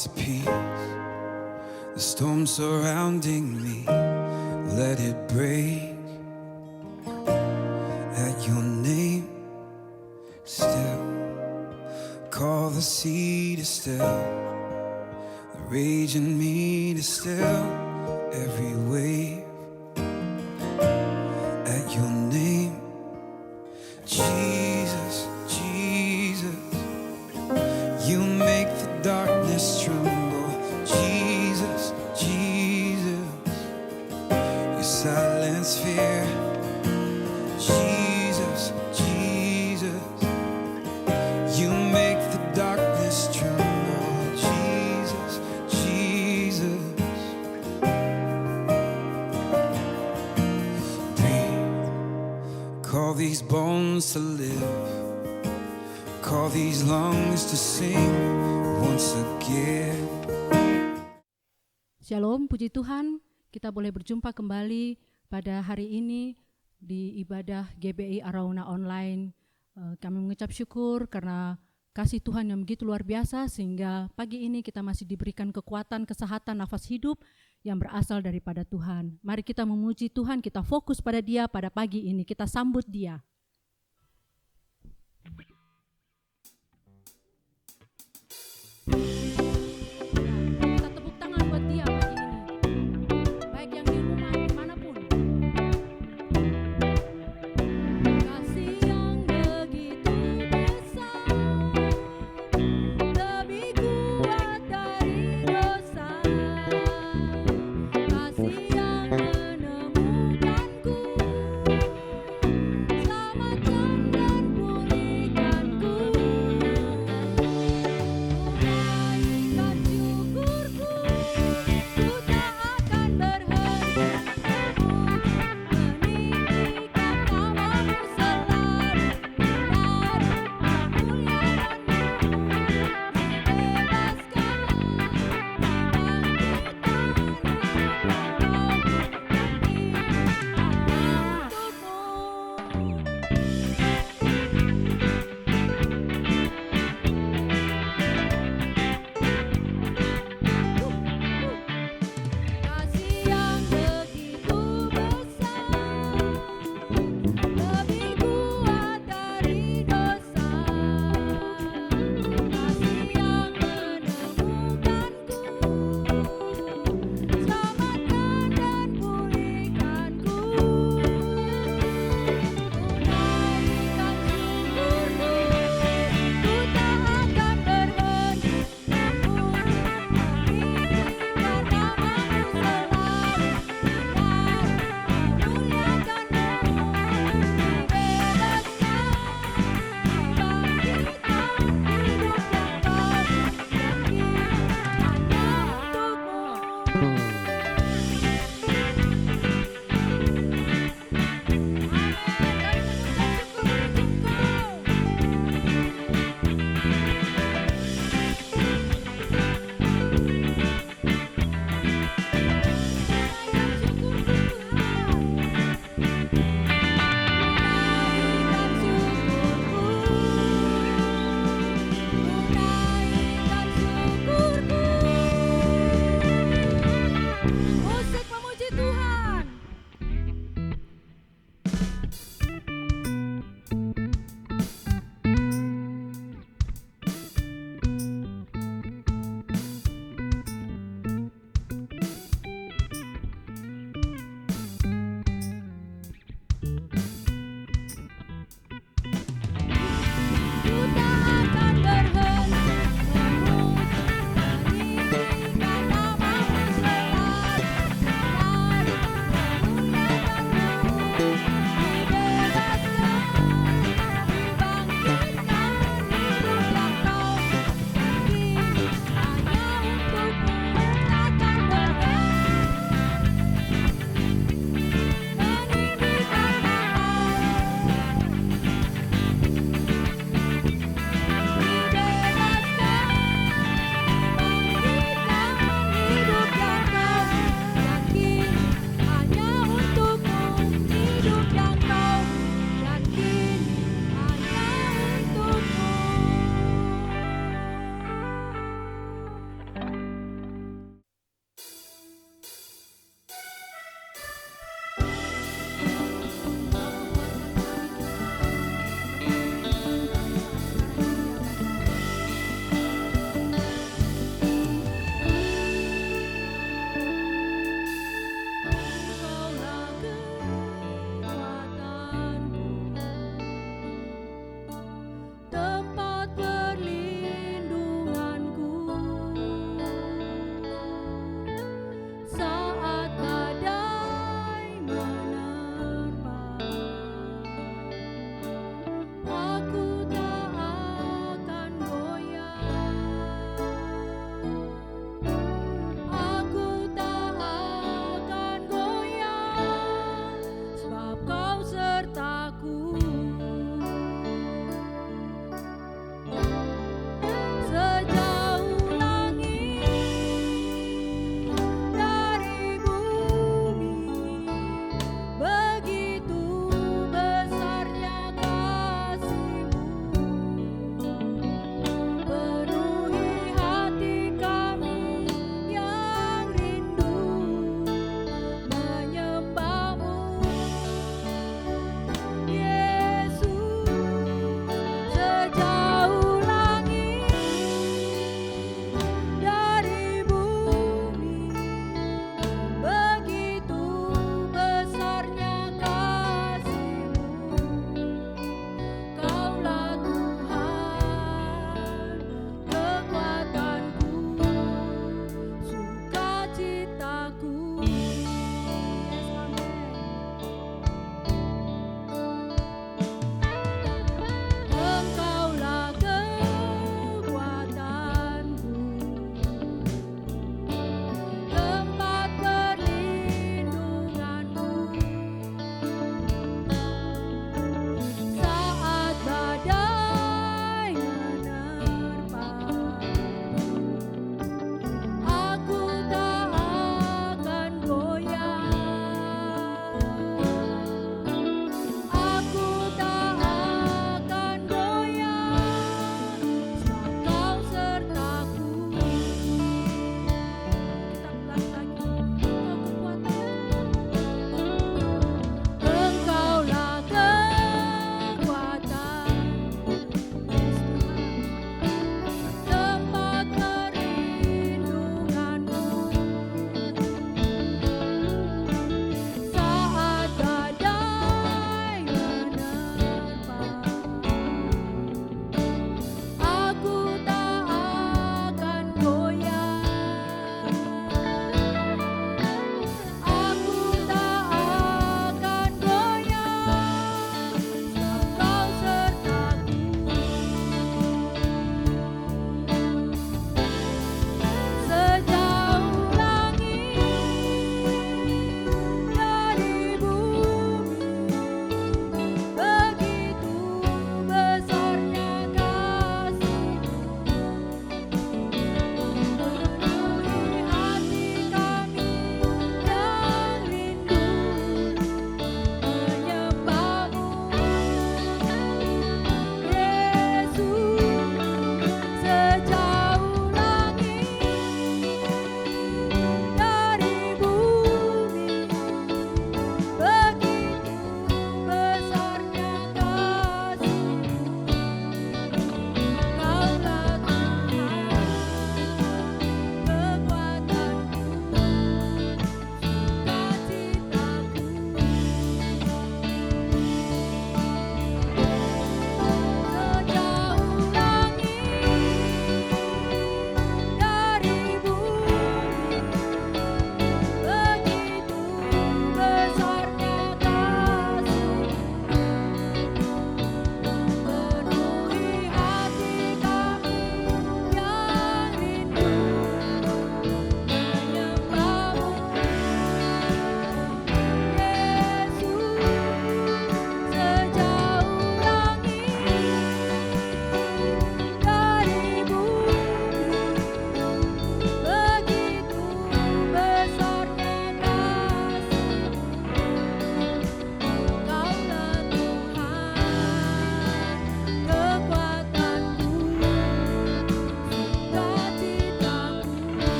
God's peace. The storm surrounding me, let it break at your name. Still, call the sea to still, the rage in me to still every wave at your name. Jesus, Jesus, you make the darkness tremble. Jesus, Jesus, you silence fear. Jesus, Jesus, you make the darkness tremble. Jesus, Jesus, breathe, call these bones to live, call these lungs to sing once again. Shalom, puji Tuhan, kita boleh berjumpa kembali pada hari ini di ibadah GBI Arauna Online. Kami mengucap syukur karena kasih Tuhan yang begitu luar biasa sehingga pagi ini kita masih diberikan kekuatan, kesehatan, nafas hidup yang berasal daripada Tuhan. Mari kita memuji Tuhan, kita fokus pada Dia pada pagi ini, kita sambut Dia. Kita tepuk tangan buat Dia pagi ini, baik yang di rumah, dimanapun. Kasih yang begitu besar, lebih kuat dari dosa. Kasih yang menemukanku, selamatkan dan pulihkanku. Naikkan syukurku, ku tak akan berhenti meninggikan namamu selalu. Benar, memuliakanmu, dibebaskan, kasih yang begitu besar, lebih kuat dari dosa. Kasih yang menemukanku, selamatkan dan pulihkanku. Naikkan syukurku, ku tak akan berhenti meninggikan namamu selalu. Benar, memuliakanmu, dibebaskan, dibangkitkan, hidup yang baru, bagi hanya untukmu. Musik memuji Tuhan. Ku tak akan berhenti memuji, meninggikan namamu selalu. Benar, memuliakanmu, dibebaskan, dibangkitkan, hidup yang kau bagi hanya untukmu. Takkan berhenti meninggikan namamu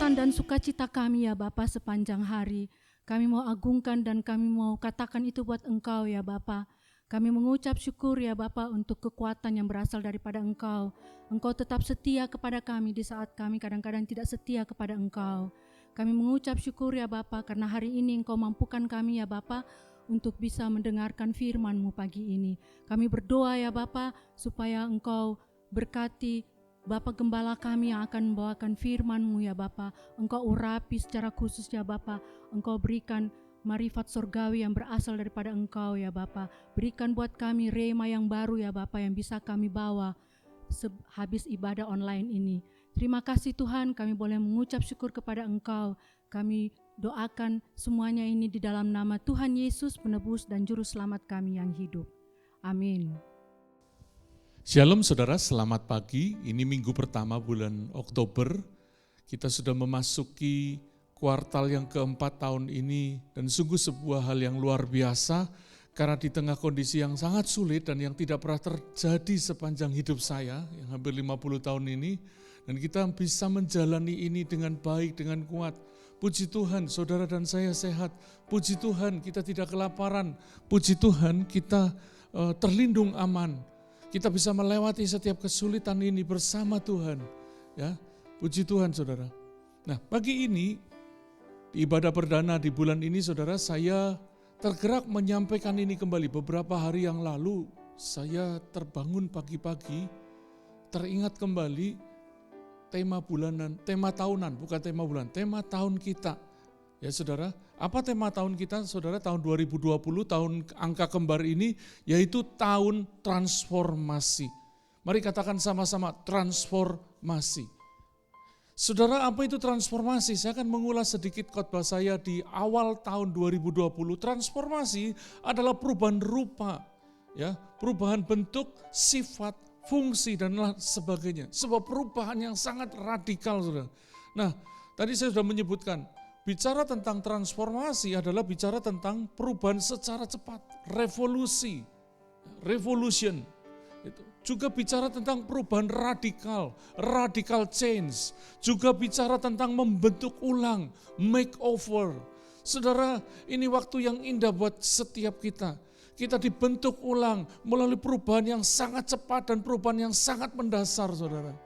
kekuatan dan sukacita kami ya Bapa sepanjang hari. Kami mau agungkan dan kami mau katakan itu buat Engkau ya Bapa. Kami mengucap syukur ya Bapa untuk kekuatan yang berasal daripada Engkau. Engkau tetap setia kepada kami di saat kami kadang-kadang tidak setia kepada Engkau. Kami mengucap syukur ya Bapa karena hari ini Engkau mampukan kami ya Bapa untuk bisa mendengarkan firman-Mu pagi ini. Kami berdoa ya Bapa supaya Engkau berkati Bapa Gembala kami yang akan membawakan firman-Mu ya Bapa. Engkau urapi secara khusus ya Bapa. Engkau berikan marifat surgawi yang berasal daripada Engkau ya Bapa. Berikan buat kami rema yang baru ya Bapa yang bisa kami bawa habis ibadah online ini. Terima kasih Tuhan, kami boleh mengucap syukur kepada Engkau. Kami doakan semuanya ini di dalam nama Tuhan Yesus, penebus dan juru selamat kami yang hidup. Amin. Shalom saudara, selamat pagi. Ini minggu pertama bulan Oktober. Kita sudah memasuki kuartal yang keempat tahun ini dan sungguh sebuah hal yang luar biasa karena di tengah kondisi yang sangat sulit dan yang tidak pernah terjadi sepanjang hidup saya yang hampir 50 tahun ini, dan kita bisa menjalani ini dengan baik, dengan kuat. Puji Tuhan, saudara dan saya sehat. Puji Tuhan, kita tidak kelaparan. Puji Tuhan, kita terlindung aman. Kita bisa melewati setiap kesulitan ini bersama Tuhan. Ya, puji Tuhan saudara. Nah, pagi ini di ibadah perdana di bulan ini saudara, saya tergerak menyampaikan ini kembali. Beberapa hari yang lalu saya terbangun pagi-pagi, teringat kembali tema bulanan, tema tahunan, bukan tema bulan, tema tahun kita. Ya saudara, apa tema tahun kita saudara? Tahun 2020, tahun angka kembar ini, yaitu tahun transformasi. Mari katakan sama-sama, transformasi. Saudara, apa itu transformasi? Saya akan mengulas sedikit khotbah saya di awal tahun 2020. Transformasi adalah perubahan rupa, ya, perubahan bentuk, sifat, fungsi dan sebagainya. Sebuah perubahan yang sangat radikal, saudara. Nah, tadi saya sudah menyebutkan, bicara tentang transformasi adalah bicara tentang perubahan secara cepat, revolusi, revolution. Juga bicara tentang perubahan radikal, radical change. Juga bicara tentang membentuk ulang, makeover. Saudara, ini waktu yang indah buat setiap kita. Kita dibentuk ulang melalui perubahan yang sangat cepat dan perubahan yang sangat mendasar, saudara.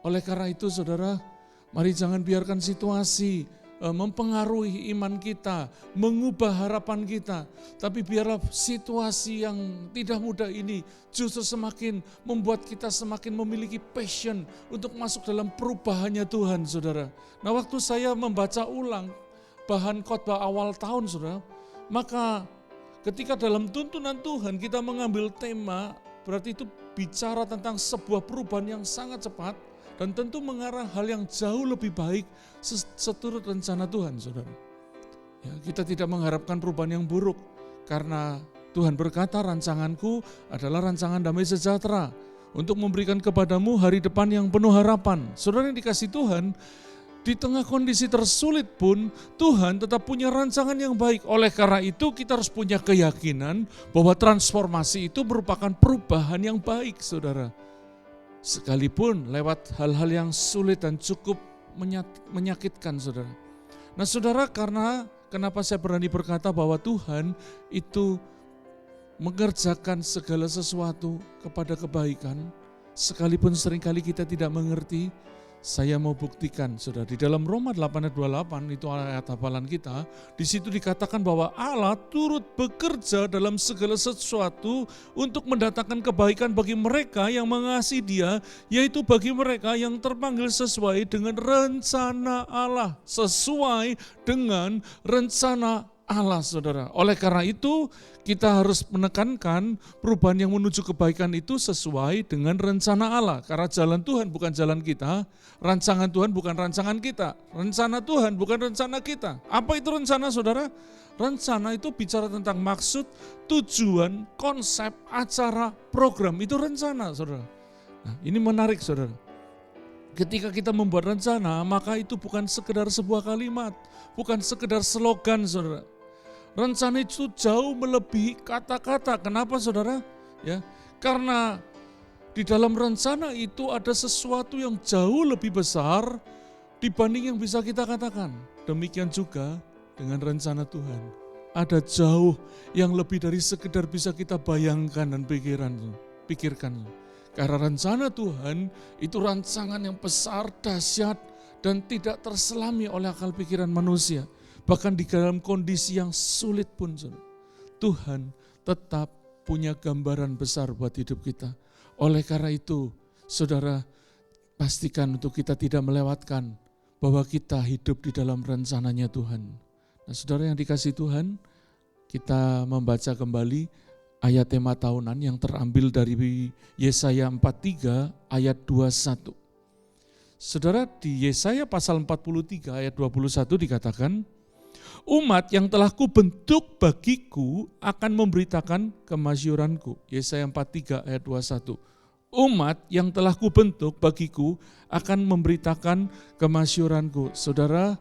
Oleh karena itu, saudara, mari jangan biarkan situasi mempengaruhi iman kita, mengubah harapan kita. Tapi biarlah situasi yang tidak mudah ini justru semakin membuat kita semakin memiliki passion untuk masuk dalam perubahannya Tuhan, saudara. Nah, waktu saya membaca ulang bahan khotbah awal tahun, saudara, maka ketika dalam tuntunan Tuhan kita mengambil tema, berarti itu bicara tentang sebuah perubahan yang sangat cepat dan tentu mengarah hal yang jauh lebih baik seturut rencana Tuhan, saudara. Ya, kita tidak mengharapkan perubahan yang buruk, karena Tuhan berkata rancanganku adalah rancangan damai sejahtera untuk memberikan kepadamu hari depan yang penuh harapan. Saudara yang dikasih Tuhan, di tengah kondisi tersulit pun Tuhan tetap punya rancangan yang baik. Oleh karena itu kita harus punya keyakinan bahwa transformasi itu merupakan perubahan yang baik, saudara. Sekalipun lewat hal-hal yang sulit dan cukup menyakitkan, saudara. Nah, saudara, kenapa saya berani berkata bahwa Tuhan itu mengerjakan segala sesuatu kepada kebaikan, sekalipun seringkali kita tidak mengerti. Saya mau buktikan, saudara, di dalam Roma 8 ayat 28, itu ayat hafalan kita, di situ dikatakan bahwa Allah turut bekerja dalam segala sesuatu untuk mendatangkan kebaikan bagi mereka yang mengasihi Dia, yaitu bagi mereka yang terpanggil sesuai dengan rencana Allah, sesuai dengan rencana Allah, saudara. Oleh karena itu, kita harus menekankan perubahan yang menuju kebaikan itu sesuai dengan rencana Allah. Karena jalan Tuhan bukan jalan kita, rancangan Tuhan bukan rancangan kita, rencana Tuhan bukan rencana kita. Apa itu rencana, saudara? Rencana itu bicara tentang maksud, tujuan, konsep, acara, program. Itu rencana, saudara. Nah, ini menarik, saudara. Ketika kita membuat rencana, maka itu bukan sekedar sebuah kalimat, bukan sekedar slogan, saudara. Rencana itu jauh melebihi kata-kata. Kenapa, saudara? Ya, karena di dalam rencana itu ada sesuatu yang jauh lebih besar dibanding yang bisa kita katakan. Demikian juga dengan rencana Tuhan. Ada jauh yang lebih dari sekedar bisa kita bayangkan dan pikirkan. Karena rencana Tuhan itu rancangan yang besar, dahsyat, dan tidak terselami oleh akal pikiran manusia. Bahkan di dalam kondisi yang sulit pun, Tuhan tetap punya gambaran besar buat hidup kita. Oleh karena itu, saudara, pastikan untuk kita tidak melewatkan bahwa kita hidup di dalam rencananya Tuhan. Nah, saudara yang dikasihi Tuhan, kita membaca kembali ayat tema tahunan yang terambil dari Yesaya 43 ayat 21. Saudara, di Yesaya pasal 43 ayat 21 dikatakan, umat yang telah kubentuk bagiku akan memberitakan kemasyuranku. Yesaya 43 ayat 21. Umat yang telah kubentuk bagiku akan memberitakan kemasyuranku. Saudara,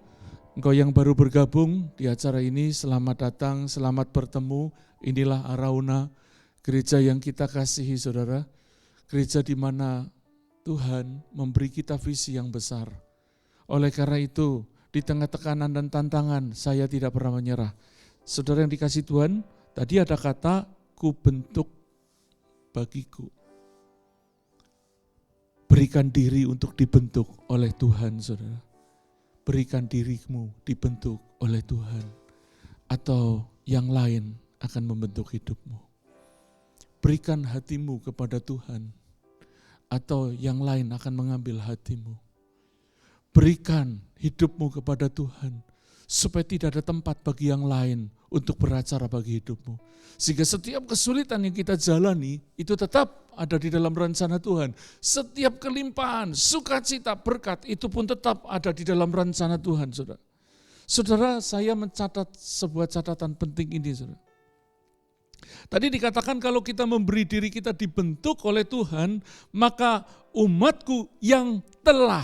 engkau yang baru bergabung di acara ini, selamat datang, selamat bertemu. Inilah Arauna, gereja yang kita kasihi, saudara. Gereja di mana Tuhan memberi kita visi yang besar. Oleh karena itu, di tengah tekanan dan tantangan, saya tidak pernah menyerah. Saudara yang dikasihi Tuhan, tadi ada kata kubentuk bagiku. Berikan diri untuk dibentuk oleh Tuhan, saudara. Berikan dirimu dibentuk oleh Tuhan. Atau yang lain akan membentuk hidupmu. Berikan hatimu kepada Tuhan. Atau yang lain akan mengambil hatimu. Berikan hidupmu kepada Tuhan. Supaya tidak ada tempat bagi yang lain untuk beracara bagi hidupmu. Sehingga setiap kesulitan yang kita jalani itu tetap ada di dalam rencana Tuhan. Setiap kelimpahan, sukacita, berkat itu pun tetap ada di dalam rencana Tuhan, saudara. Saudara, saya mencatat sebuah catatan penting ini, saudara. Tadi dikatakan kalau kita memberi diri kita dibentuk oleh Tuhan, maka umatku yang telah,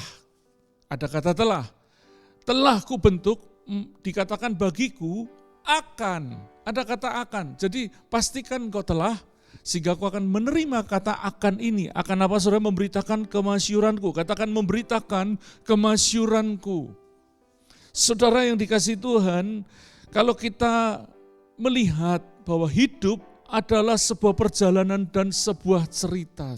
ada kata telah kubentuk, dikatakan bagiku akan, ada kata akan. Jadi pastikan kau telah, sehingga kau akan menerima kata akan ini. Akan apa, saudara? Memberitakan kemasyuranku. Katakan memberitakan kemasyuranku. Saudara yang dikasihi Tuhan, kalau kita melihat bahwa hidup adalah sebuah perjalanan dan sebuah cerita.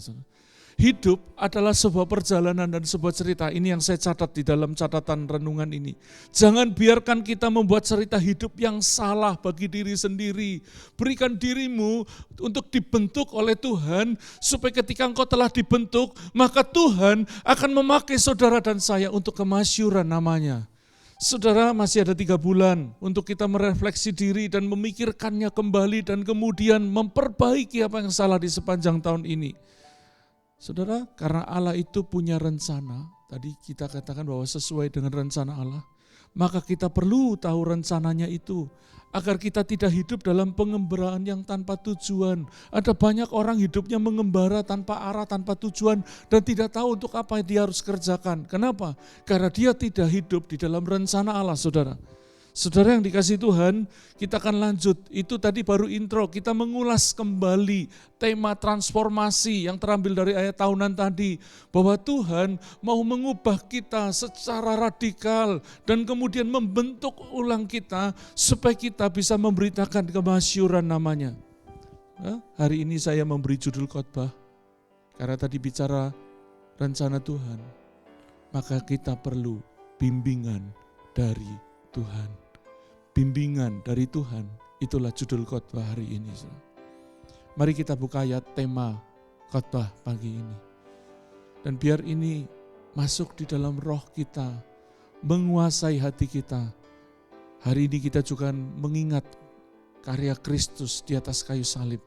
Hidup adalah sebuah perjalanan dan sebuah cerita. Ini yang saya catat di dalam catatan renungan ini. Jangan biarkan kita membuat cerita hidup yang salah bagi diri sendiri. Berikan dirimu untuk dibentuk oleh Tuhan, supaya ketika engkau telah dibentuk, maka Tuhan akan memakai saudara dan saya untuk kemasyuran namanya. Saudara, masih ada 3 bulan untuk kita merefleksi diri dan memikirkannya kembali dan kemudian memperbaiki apa yang salah di sepanjang tahun ini. Saudara, karena Allah itu punya rencana, tadi kita katakan bahwa sesuai dengan rencana Allah, maka kita perlu tahu rencananya itu, agar kita tidak hidup dalam pengembaraan yang tanpa tujuan. Ada banyak orang hidupnya mengembara tanpa arah, tanpa tujuan, dan tidak tahu untuk apa dia harus kerjakan. Kenapa? Karena dia tidak hidup di dalam rencana Allah, saudara. Saudara yang dikasihi Tuhan, kita akan lanjut. Itu tadi baru intro, kita mengulas kembali tema transformasi yang terambil dari ayat tahunan tadi. Bahwa Tuhan mau mengubah kita secara radikal dan kemudian membentuk ulang kita supaya kita bisa memberitakan kemasyuran namanya. Hari ini saya memberi judul khotbah, karena tadi bicara rencana Tuhan, maka kita perlu bimbingan dari Tuhan. Bimbingan dari Tuhan, itulah judul khotbah hari ini. Mari kita buka ayat tema khotbah pagi ini. Dan biar ini masuk di dalam roh kita, menguasai hati kita. Hari ini kita juga mengingat karya Kristus di atas kayu salib.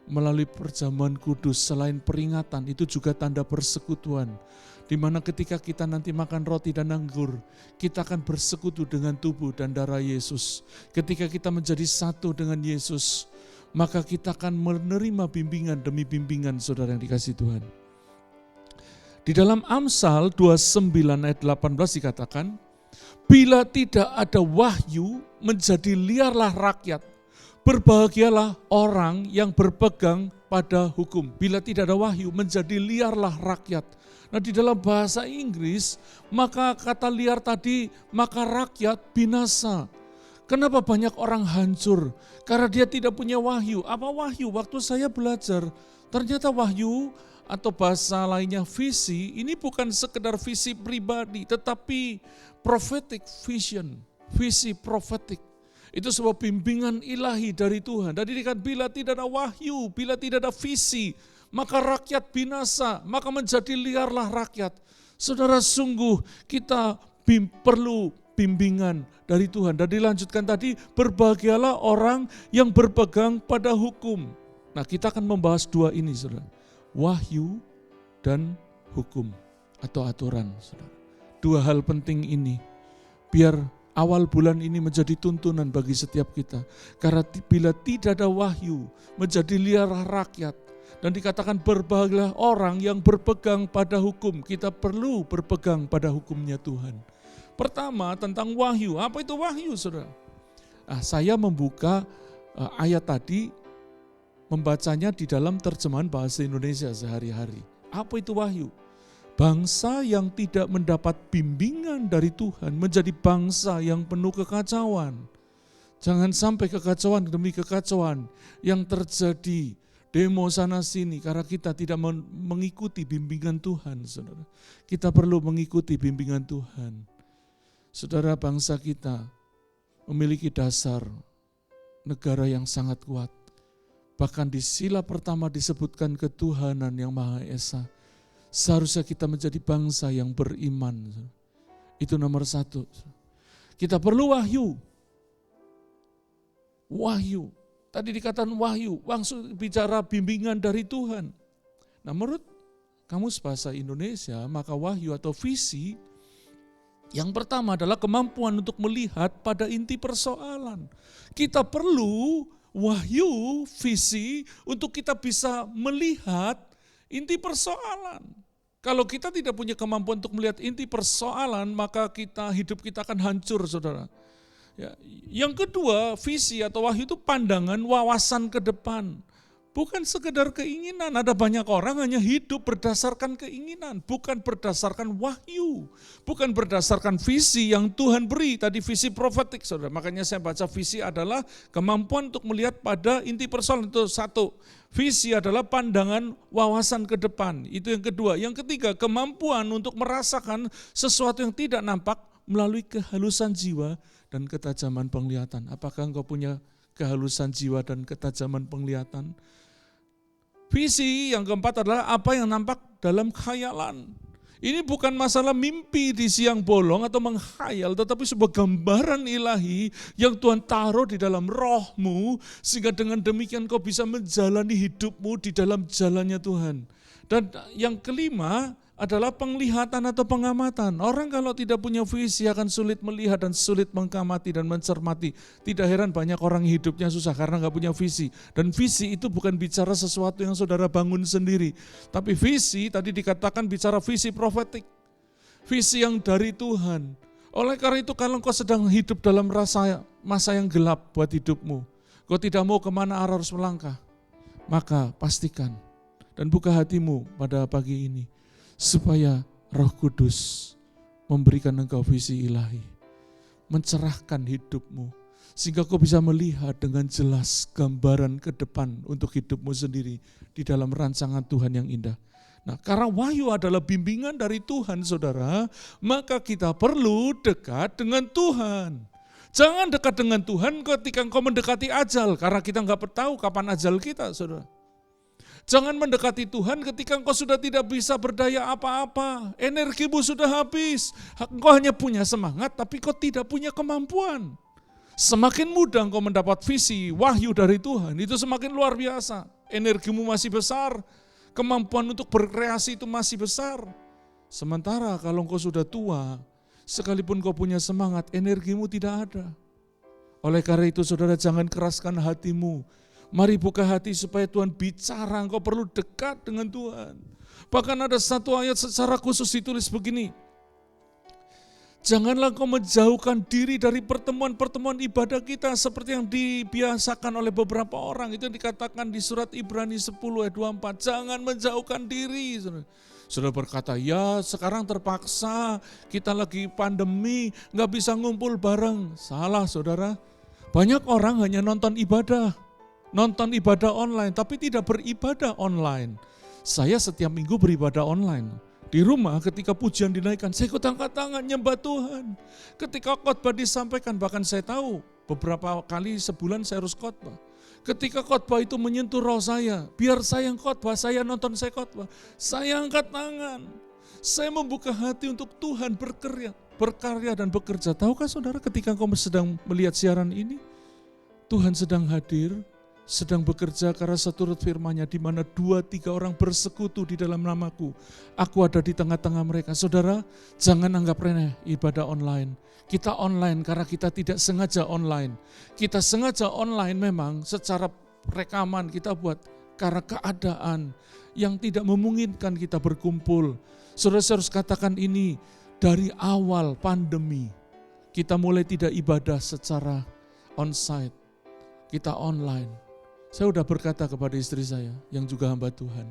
Melalui perjamuan kudus, selain peringatan, itu juga tanda persekutuan. Di mana ketika kita nanti makan roti dan anggur, kita akan bersekutu dengan tubuh dan darah Yesus. Ketika kita menjadi satu dengan Yesus, maka kita akan menerima bimbingan demi bimbingan, saudara yang dikasihi Tuhan. Di dalam Amsal 29 ayat 18 dikatakan, bila tidak ada wahyu, menjadi liarlah rakyat. Berbahagialah orang yang berpegang pada hukum. Bila tidak ada wahyu, menjadi liarlah rakyat. Nah, di dalam bahasa Inggris, maka kata liar tadi, maka rakyat binasa. Kenapa banyak orang hancur? Karena dia tidak punya wahyu. Apa wahyu? Waktu saya belajar, ternyata wahyu atau bahasa lainnya visi, ini bukan sekedar visi pribadi, tetapi prophetic vision, visi prophetic. Itu sebuah bimbingan ilahi dari Tuhan. Dan dikatakan bila tidak ada wahyu, bila tidak ada visi, maka rakyat binasa, maka menjadi liarlah rakyat. Saudara, sungguh kita perlu bimbingan dari Tuhan. Dan dilanjutkan tadi, berbahagialah orang yang berpegang pada hukum. Nah, kita akan membahas dua ini, saudara. Wahyu dan hukum atau aturan, saudara. Dua hal penting ini, biar awal bulan ini menjadi tuntunan bagi setiap kita. Karena bila tidak ada wahyu, menjadi liar rakyat. Dan dikatakan berbahagialah orang yang berpegang pada hukum. Kita perlu berpegang pada hukumnya Tuhan. Pertama, tentang wahyu. Apa itu wahyu, saudara? Saya membuka ayat tadi, membacanya di dalam terjemahan bahasa Indonesia sehari-hari. Apa itu wahyu? Bangsa yang tidak mendapat bimbingan dari Tuhan menjadi bangsa yang penuh kekacauan. Jangan sampai kekacauan demi kekacauan yang terjadi, demo sana sini, karena kita tidak mengikuti bimbingan Tuhan, saudara. Kita perlu mengikuti bimbingan Tuhan. Saudara, bangsa kita memiliki dasar negara yang sangat kuat. Bahkan di sila pertama disebutkan ketuhanan yang Maha Esa. Seharusnya kita menjadi bangsa yang beriman. Itu nomor satu. Kita perlu wahyu. Wahyu. Tadi dikatakan wahyu. Langsung bicara bimbingan dari Tuhan. Nah, menurut Kamus Bahasa Indonesia, maka wahyu atau visi yang pertama adalah kemampuan untuk melihat pada inti persoalan. Kita perlu wahyu, visi untuk kita bisa melihat inti persoalan. Kalau kita tidak punya kemampuan untuk melihat inti persoalan, maka hidup kita akan hancur, saudara. Ya. Yang kedua, visi atau wahyu itu pandangan, wawasan ke depan. Bukan sekedar keinginan, ada banyak orang hanya hidup berdasarkan keinginan, bukan berdasarkan wahyu, bukan berdasarkan visi yang Tuhan beri, tadi visi profetik, saudara. Makanya saya baca visi adalah kemampuan untuk melihat pada inti persoalan, itu satu. Visi adalah pandangan wawasan ke depan, itu yang kedua. Yang ketiga, kemampuan untuk merasakan sesuatu yang tidak nampak melalui kehalusan jiwa dan ketajaman penglihatan. Apakah engkau punya kehalusan jiwa dan ketajaman penglihatan? Visi yang keempat adalah apa yang nampak dalam khayalan. Ini bukan masalah mimpi di siang bolong atau menghayal, tetapi sebuah gambaran ilahi yang Tuhan taruh di dalam rohmu, sehingga dengan demikian kau bisa menjalani hidupmu di dalam jalannya Tuhan. Dan yang kelima adalah penglihatan atau pengamatan. Orang kalau tidak punya visi akan sulit melihat dan sulit mengamati dan mencermati. Tidak heran banyak orang hidupnya susah karena nggak punya visi. Dan visi itu bukan bicara sesuatu yang saudara bangun sendiri. Tapi visi tadi dikatakan bicara visi profetik. Visi yang dari Tuhan. Oleh karena itu kalau kau sedang hidup dalam masa yang gelap buat hidupmu, kau tidak mau kemana arah harus melangkah, maka pastikan dan buka hatimu pada pagi ini, supaya Roh Kudus memberikan engkau visi ilahi, mencerahkan hidupmu, sehingga kau bisa melihat dengan jelas gambaran ke depan untuk hidupmu sendiri di dalam rancangan Tuhan yang indah. Nah, karena wahyu adalah bimbingan dari Tuhan, saudara, maka kita perlu dekat dengan Tuhan. Jangan dekat dengan Tuhan ketika engkau mendekati ajal, karena kita nggak tahu kapan ajal kita, saudara. Jangan mendekati Tuhan ketika engkau sudah tidak bisa berdaya apa-apa. Energimu sudah habis. Engkau hanya punya semangat tapi kau tidak punya kemampuan. Semakin mudah engkau mendapat visi, wahyu dari Tuhan, itu semakin luar biasa. Energimu masih besar, kemampuan untuk berkreasi itu masih besar. Sementara kalau engkau sudah tua, sekalipun kau punya semangat, energimu tidak ada. Oleh karena itu saudara, jangan keraskan hatimu. Mari buka hati supaya Tuhan bicara, engkau perlu dekat dengan Tuhan. Bahkan ada satu ayat secara khusus ditulis begini. Janganlah engkau menjauhkan diri dari pertemuan-pertemuan ibadah kita seperti yang dibiasakan oleh beberapa orang. Itu yang dikatakan di surat Ibrani 10 ayat 24. Jangan menjauhkan diri. Saudara berkata, ya sekarang terpaksa, kita lagi pandemi, gak bisa ngumpul bareng. Salah saudara, banyak orang hanya nonton ibadah online, tapi tidak beribadah online. Saya setiap minggu beribadah online. Di rumah ketika pujian dinaikkan, saya ikut angkat tangan nyembah Tuhan. Ketika khotbah disampaikan, bahkan saya tahu beberapa kali sebulan saya harus khotbah. Ketika khotbah itu menyentuh roh saya, biar saya yang khotbah, saya nonton saya khotbah, saya angkat tangan. Saya membuka hati untuk Tuhan berkarya dan bekerja. Tahukah saudara ketika engkau sedang melihat siaran ini, Tuhan sedang hadir, sedang bekerja karena seturut firman-Nya di mana 2-3 orang bersekutu di dalam namaku. Aku ada di tengah-tengah mereka. Saudara, jangan anggap remeh ibadah online. Kita online karena kita tidak sengaja online. Kita sengaja online memang secara rekaman kita buat karena keadaan yang tidak memungkinkan kita berkumpul. Saudara, saya harus katakan ini, dari awal pandemi kita mulai tidak ibadah secara onsite. Kita online. Saya sudah berkata kepada istri saya yang juga hamba Tuhan,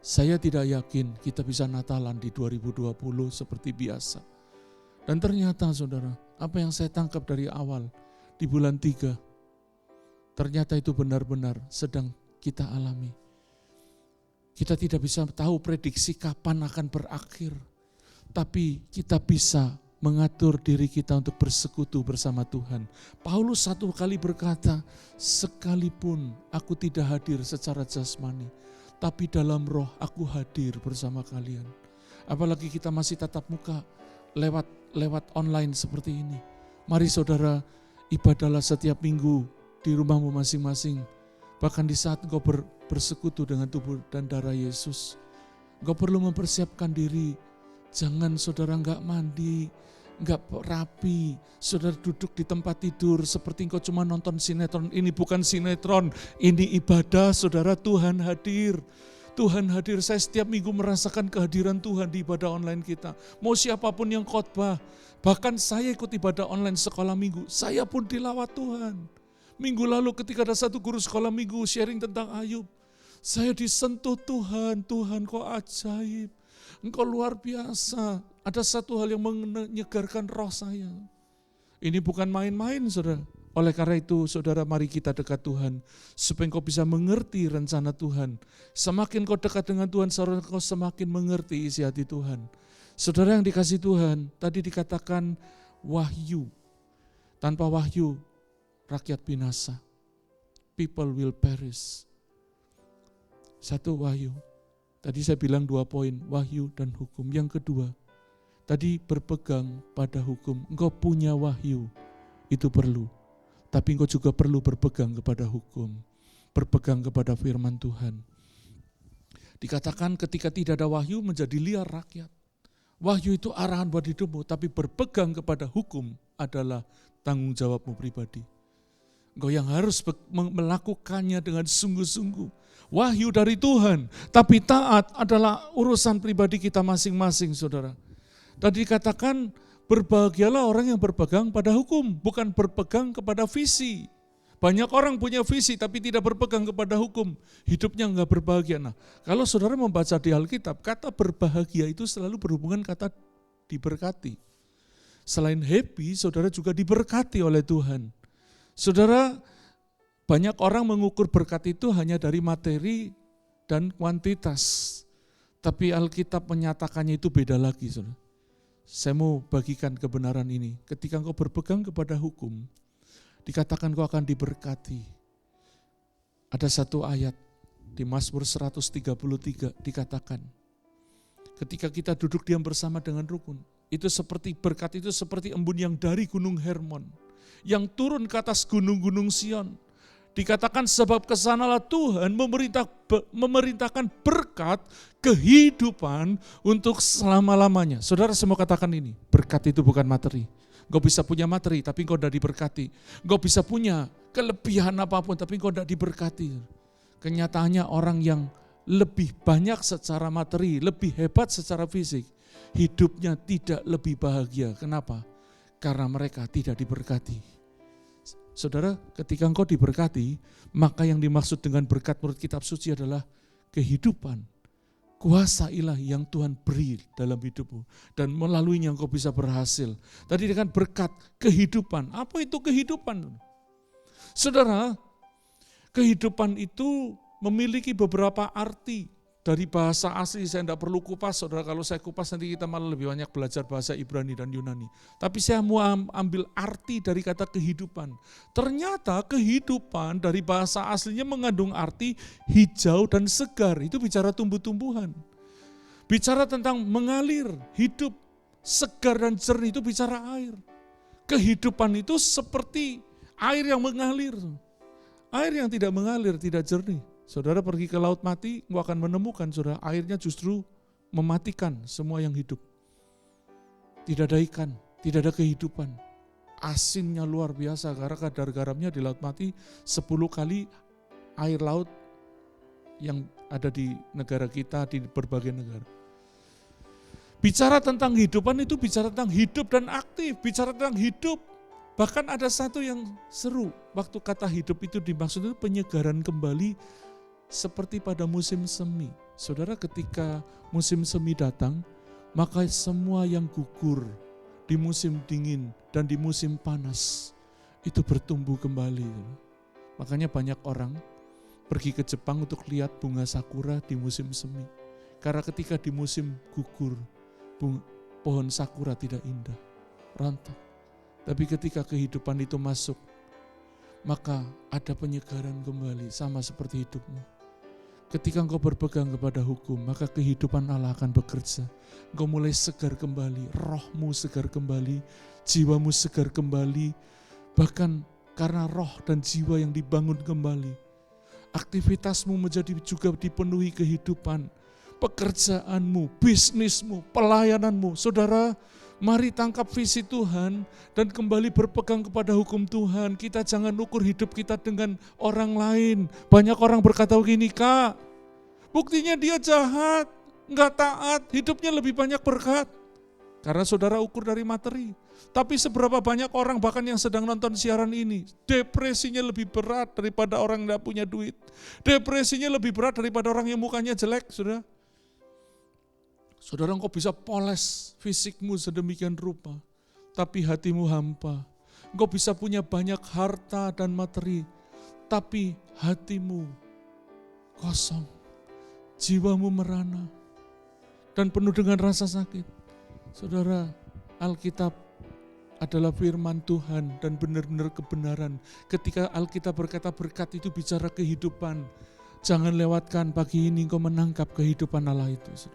saya tidak yakin kita bisa Natalan di 2020 seperti biasa. Dan ternyata saudara, apa yang saya tangkap dari awal di bulan 3, ternyata itu benar-benar sedang kita alami. Kita tidak bisa tahu prediksi kapan akan berakhir, tapi kita bisa mengatur diri kita untuk bersekutu bersama Tuhan. Paulus satu kali berkata, sekalipun aku tidak hadir secara jasmani, tapi dalam roh aku hadir bersama kalian. Apalagi kita masih tatap muka lewat online seperti ini. Mari saudara, ibadahlah setiap minggu di rumahmu masing-masing. Bahkan di saat engkau bersekutu dengan tubuh dan darah Yesus, engkau perlu mempersiapkan diri. Jangan saudara enggak mandi, enggak rapi, saudara duduk di tempat tidur seperti engkau cuma nonton sinetron. Ini bukan sinetron, ini ibadah saudara. Tuhan hadir. Tuhan hadir. Saya setiap minggu merasakan kehadiran Tuhan di ibadah online kita. Mau siapapun yang khotbah, bahkan saya ikut ibadah online sekolah minggu, saya pun dilawat Tuhan. Minggu lalu ketika ada satu guru sekolah minggu sharing tentang Ayub, saya disentuh Tuhan. Tuhan kau ajaib. Engkau luar biasa. Ada satu hal yang menyegarkan roh saya. Ini bukan main-main saudara. Oleh karena itu saudara, mari kita dekat Tuhan. Supaya engkau bisa mengerti rencana Tuhan. Semakin kau dekat dengan Tuhan, saudara, kau semakin mengerti isi hati Tuhan. Saudara yang dikasih Tuhan, tadi dikatakan wahyu. Tanpa wahyu, rakyat binasa. People will perish. Satu wahyu. Tadi saya bilang 2 poin, wahyu dan hukum. Yang kedua, tadi berpegang pada hukum. Engkau punya wahyu, itu perlu. Tapi engkau juga perlu berpegang kepada hukum. Berpegang kepada firman Tuhan. Dikatakan ketika tidak ada wahyu menjadi liar rakyat. Wahyu itu arahan buat hidupmu, tapi berpegang kepada hukum adalah tanggung jawabmu pribadi. Engkau yang harus melakukannya dengan sungguh-sungguh. Wahyu dari Tuhan, tapi taat adalah urusan pribadi kita masing-masing saudara. Tadi dikatakan berbahagialah orang yang berpegang pada hukum, bukan berpegang kepada visi. Banyak orang punya visi tapi tidak berpegang kepada hukum, hidupnya enggak berbahagia. Nah, kalau saudara membaca di Alkitab, kata berbahagia itu selalu berhubungan kata diberkati. Selain happy, saudara juga diberkati oleh Tuhan. Saudara, banyak orang mengukur berkat itu hanya dari materi dan kuantitas. Tapi Alkitab menyatakannya itu beda lagi. Saudara. Saya mau bagikan kebenaran ini. Ketika engkau berpegang kepada hukum, dikatakan engkau akan diberkati. Ada satu ayat di Mazmur 133 dikatakan, ketika kita duduk diam bersama dengan rukun, itu seperti berkat itu seperti embun yang dari gunung Hermon, yang turun ke atas gunung-gunung Sion. Dikatakan sebab kesanalah Tuhan memerintahkan berkat kehidupan untuk selama-lamanya. Saudara semua katakan ini, berkat itu bukan materi. Engkau bisa punya materi tapi engkau tidak diberkati. Engkau bisa punya kelebihan apapun tapi engkau tidak diberkati. Kenyataannya orang yang lebih banyak secara materi, lebih hebat secara fisik, hidupnya tidak lebih bahagia. Kenapa? Karena mereka tidak diberkati. Saudara, ketika engkau diberkati, maka yang dimaksud dengan berkat menurut kitab suci adalah kehidupan, kuasa ilahi yang Tuhan beri dalam hidupmu. Dan melaluinya engkau bisa berhasil. Tadi dengan berkat kehidupan. Apa itu kehidupan? Saudara, kehidupan itu memiliki beberapa arti. Dari bahasa asli saya tidak perlu kupas, saudara. Kalau saya kupas nanti kita malah lebih banyak belajar bahasa Ibrani dan Yunani. Tapi saya mau ambil arti dari kata kehidupan. Ternyata kehidupan dari bahasa aslinya mengandung arti hijau dan segar. Itu bicara tumbuh-tumbuhan. Bicara tentang mengalir, hidup, segar dan jernih itu bicara air. Kehidupan itu seperti air yang mengalir. Air yang tidak mengalir, tidak jernih. Saudara pergi ke laut mati, engkau akan menemukan saudara, airnya justru mematikan semua yang hidup. Tidak ada ikan, tidak ada kehidupan. Asinnya luar biasa, karena kadar garamnya di laut mati 10 kali air laut yang ada di negara kita, di berbagai negara. Bicara tentang kehidupan itu bicara tentang hidup dan aktif, bicara tentang hidup. Bahkan ada satu yang seru, waktu kata hidup itu dimaksud itu penyegaran kembali, seperti pada musim semi. Saudara, ketika musim semi datang, maka semua yang gugur di musim dingin dan di musim panas itu bertumbuh kembali. Makanya banyak orang pergi ke Jepang untuk lihat bunga sakura di musim semi. Karena ketika di musim gugur, pohon sakura tidak indah, rontok. Tapi ketika kehidupan itu masuk, maka ada penyegaran kembali, sama seperti hidupmu. Ketika engkau berpegang kepada hukum, maka kehidupan Allah akan bekerja. Engkau mulai segar kembali, rohmu segar kembali, jiwamu segar kembali. Bahkan karena roh dan jiwa yang dibangun kembali, aktivitasmu menjadi juga dipenuhi kehidupan. Pekerjaanmu, bisnismu, pelayananmu. Saudara, mari tangkap visi Tuhan dan kembali berpegang kepada hukum Tuhan. Kita jangan ukur hidup kita dengan orang lain. Banyak orang berkata begini, Kak, buktinya dia jahat, nggak taat, hidupnya lebih banyak berkat. Karena saudara ukur dari materi. Tapi seberapa banyak orang bahkan yang sedang nonton siaran ini, depresinya lebih berat daripada orang yang nggak punya duit. Depresinya lebih berat daripada orang yang mukanya jelek, saudara. Saudara, engkau bisa poles fisikmu sedemikian rupa, tapi hatimu hampa. Engkau bisa punya banyak harta dan materi, tapi hatimu kosong. Jiwamu merana dan penuh dengan rasa sakit. Saudara, Alkitab adalah firman Tuhan dan benar-benar kebenaran. Ketika Alkitab berkata berkat itu bicara kehidupan, jangan lewatkan pagi ini engkau menangkap kehidupan Allah itu.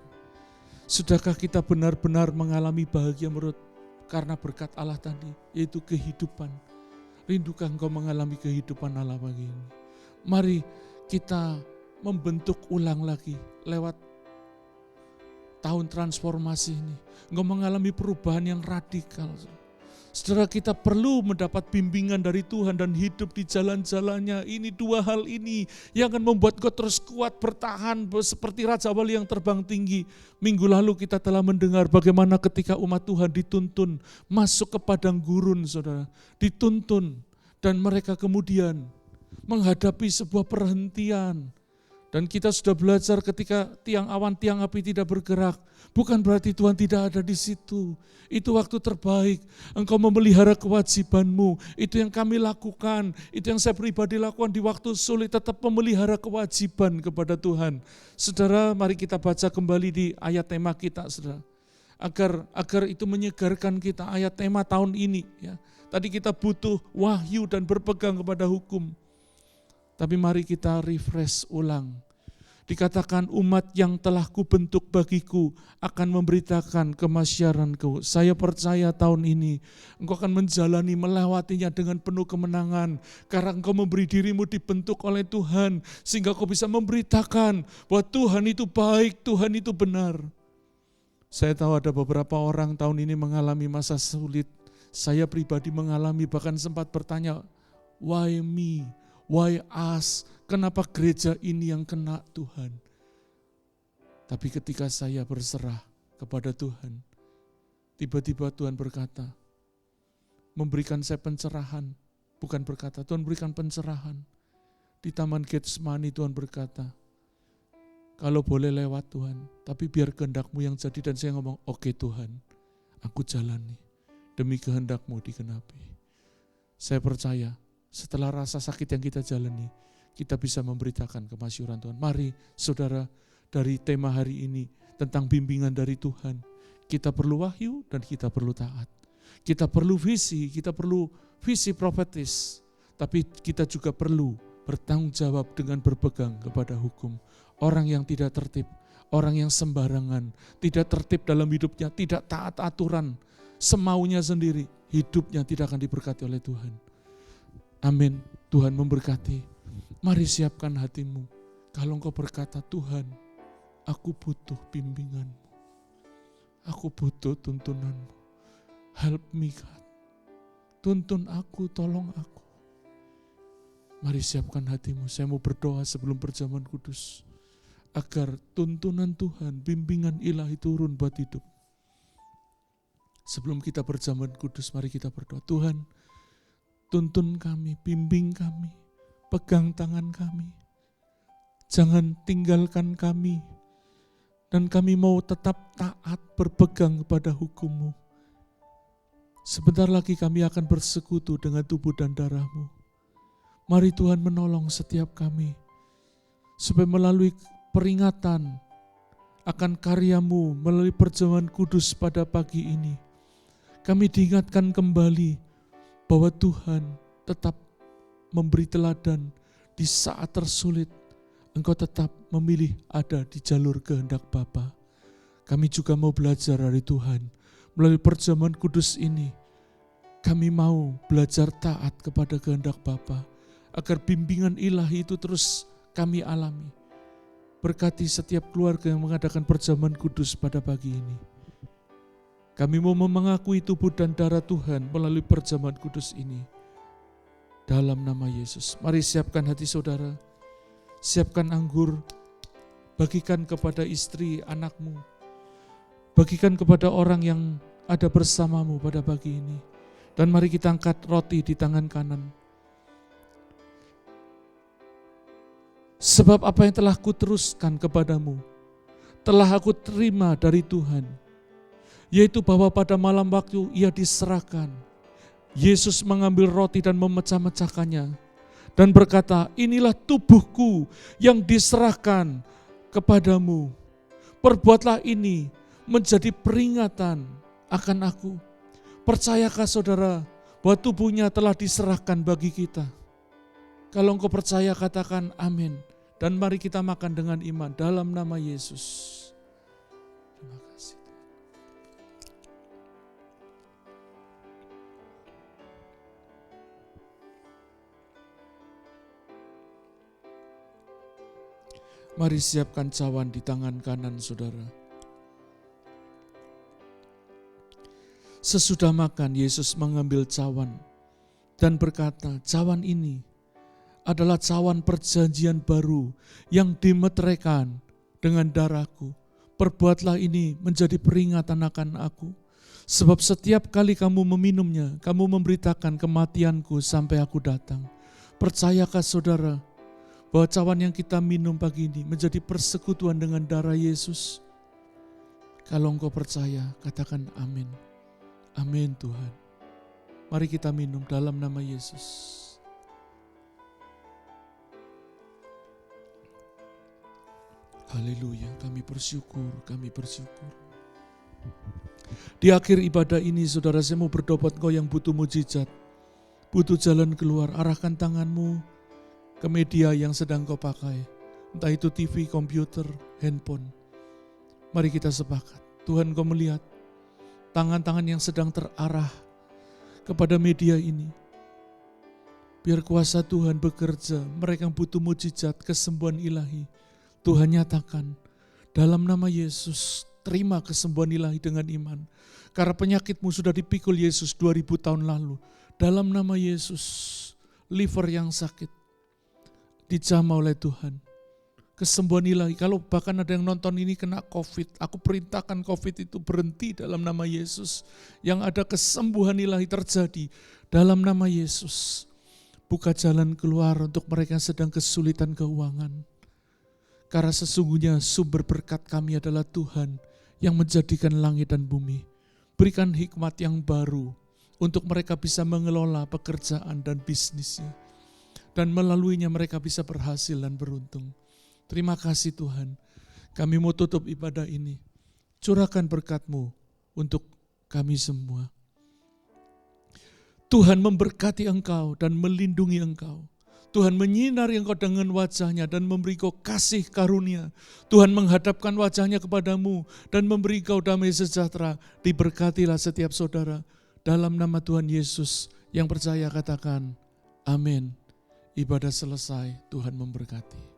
Sudahkah kita benar-benar mengalami bahagia menurut karena berkat Allah tadi, yaitu kehidupan? Rindukah engkau mengalami kehidupan Allah pagi ini? Mari kita membentuk ulang lagi lewat tahun transformasi ini. Engkau mengalami perubahan yang radikal. Saudara, kita perlu mendapat bimbingan dari Tuhan dan hidup di jalan-jalannya. Ini dua hal ini yang akan membuat kau terus kuat bertahan seperti Raja Wali yang terbang tinggi. Minggu lalu kita telah mendengar bagaimana ketika umat Tuhan dituntun masuk ke padang gurun, saudara. Dituntun dan mereka kemudian menghadapi sebuah perhentian. Dan kita sudah belajar ketika tiang awan, tiang api tidak bergerak. Bukan berarti Tuhan tidak ada di situ. Itu waktu terbaik. Engkau memelihara kewajibanmu. Itu yang kami lakukan. Itu yang saya pribadi lakukan di waktu sulit. Tetap memelihara kewajiban kepada Tuhan. Saudara, mari kita baca kembali di ayat tema kita, saudara. Agar itu menyegarkan kita. Ayat tema tahun ini. Ya. Tadi kita butuh wahyu dan berpegang kepada hukum. Tapi mari kita refresh ulang. Dikatakan umat yang telah kubentuk bagiku akan memberitakan kemasyaranku. Saya percaya tahun ini engkau akan menjalani, melewatinya dengan penuh kemenangan. Karena engkau memberi dirimu dibentuk oleh Tuhan. Sehingga kau bisa memberitakan bahwa Tuhan itu baik, Tuhan itu benar. Saya tahu ada beberapa orang tahun ini mengalami masa sulit. Saya pribadi mengalami, bahkan sempat bertanya, why me? Why us? Kenapa gereja ini yang kena Tuhan? Tapi ketika saya berserah, kepada Tuhan. Tiba-tiba Tuhan berkata, memberikan saya pencerahan, bukan berkata, Tuhan berikan pencerahan. Di Taman Getsemani Tuhan berkata, kalau boleh lewat Tuhan, tapi biar kehendak-Mu yang jadi. Dan saya ngomong, oke Tuhan, aku jalani, demi kehendak-Mu digenapi. Saya percaya, setelah rasa sakit yang kita jalani, kita bisa memberitakan kemasyhuran Tuhan. Mari saudara, dari tema hari ini tentang bimbingan dari Tuhan, kita perlu wahyu dan kita perlu taat. Kita perlu visi profetis, tapi kita juga perlu bertanggung jawab dengan berpegang kepada hukum. Orang yang tidak tertib, orang yang sembarangan, tidak tertib dalam hidupnya, tidak taat aturan, semaunya sendiri, hidupnya tidak akan diberkati oleh Tuhan. Amin. Tuhan memberkati. Mari siapkan hatimu. Kalau engkau berkata, Tuhan, aku butuh bimbingan-Mu. Aku butuh tuntunan-Mu. Help me God. Tuntun aku, tolong aku. Mari siapkan hatimu. Saya mau berdoa sebelum perjamuan kudus, agar tuntunan Tuhan, bimbingan ilahi turun buat hidup. Sebelum kita perjamuan kudus, mari kita berdoa. Tuhan, tuntun kami, bimbing kami, pegang tangan kami. Jangan tinggalkan kami. Dan kami mau tetap taat berpegang kepada hukum-Mu. Sebentar lagi kami akan bersekutu dengan tubuh dan darah-Mu. Mari Tuhan menolong setiap kami, supaya melalui peringatan akan karya-Mu, melalui perjamuan kudus pada pagi ini, kami diingatkan kembali bahwa Tuhan tetap memberi teladan di saat tersulit. Engkau tetap memilih ada di jalur kehendak Bapa. Kami juga mau belajar dari Tuhan. Melalui perjamuan kudus ini, kami mau belajar taat kepada kehendak Bapa, agar bimbingan ilahi itu terus kami alami. Berkati setiap keluarga yang mengadakan perjamuan kudus pada pagi ini. Kami mau mengakui tubuh dan darah Tuhan melalui perjamuan kudus ini. Dalam nama Yesus. Mari siapkan hati saudara. Siapkan anggur, bagikan kepada istri, anakmu, bagikan kepada orang yang ada bersamamu pada pagi ini. Dan mari kita angkat roti di tangan kanan. Sebab apa yang telah kuteruskan kepadamu, telah aku terima dari Tuhan, yaitu bahwa pada malam waktu ia diserahkan, Yesus mengambil roti dan memecah-mecahkannya, dan berkata, inilah tubuhku yang diserahkan kepadamu. Perbuatlah ini menjadi peringatan akan aku. Percayakah saudara bahwa tubuhnya telah diserahkan bagi kita? Kalau engkau percaya katakan amin. Dan mari kita makan dengan iman dalam nama Yesus. Terima kasih. Mari siapkan cawan di tangan kanan saudara. Sesudah makan, Yesus mengambil cawan dan berkata, cawan ini adalah cawan perjanjian baru yang dimeteraikan dengan darahku. Perbuatlah ini menjadi peringatan akan aku. Sebab setiap kali kamu meminumnya, kamu memberitakan kematianku sampai aku datang. Percayakah saudara bahwa cawan yang kita minum pagi ini menjadi persekutuan dengan darah Yesus? Kalau engkau percaya, katakan amin. Amin Tuhan. Mari kita minum dalam nama Yesus. Haleluya, kami bersyukur, kami bersyukur. Di akhir ibadah ini, saudara, saya mau berdoa buat engkau yang butuh mujizat, butuh jalan keluar. Arahkan tanganmu ke media yang sedang kau pakai, entah itu TV, komputer, handphone. Mari kita sepakat. Tuhan, kau melihat tangan-tangan yang sedang terarah kepada media ini. Biar kuasa Tuhan bekerja, mereka yang butuh mujizat, kesembuhan ilahi, Tuhan nyatakan dalam nama Yesus. Terima kesembuhan ilahi dengan iman. Karena penyakitmu sudah dipikul Yesus 2000 tahun lalu. Dalam nama Yesus, liver yang sakit dijamah oleh Tuhan. kesembuhan ilahi. Kalau bahkan ada yang nonton ini kena COVID, aku perintahkan COVID itu berhenti dalam nama Yesus. Yang ada kesembuhan ilahi terjadi dalam nama Yesus. Buka jalan keluar untuk mereka yang sedang kesulitan keuangan. Karena sesungguhnya sumber berkat kami adalah Tuhan yang menjadikan langit dan bumi. Berikan hikmat yang baru untuk mereka bisa mengelola pekerjaan dan bisnisnya. Dan melaluinya mereka bisa berhasil dan beruntung. Terima kasih Tuhan, kami mau tutup ibadah ini. Curahkan berkat-Mu untuk kami semua. Tuhan memberkati engkau dan melindungi engkau. Tuhan menyinari engkau dengan wajah-Nya dan memberi engkau kasih karunia. Tuhan menghadapkan wajah-Nya kepadamu dan memberi engkau damai sejahtera. Diberkatilah setiap saudara. Dalam nama Tuhan Yesus yang percaya katakan, amin. Ibadah selesai, Tuhan memberkati.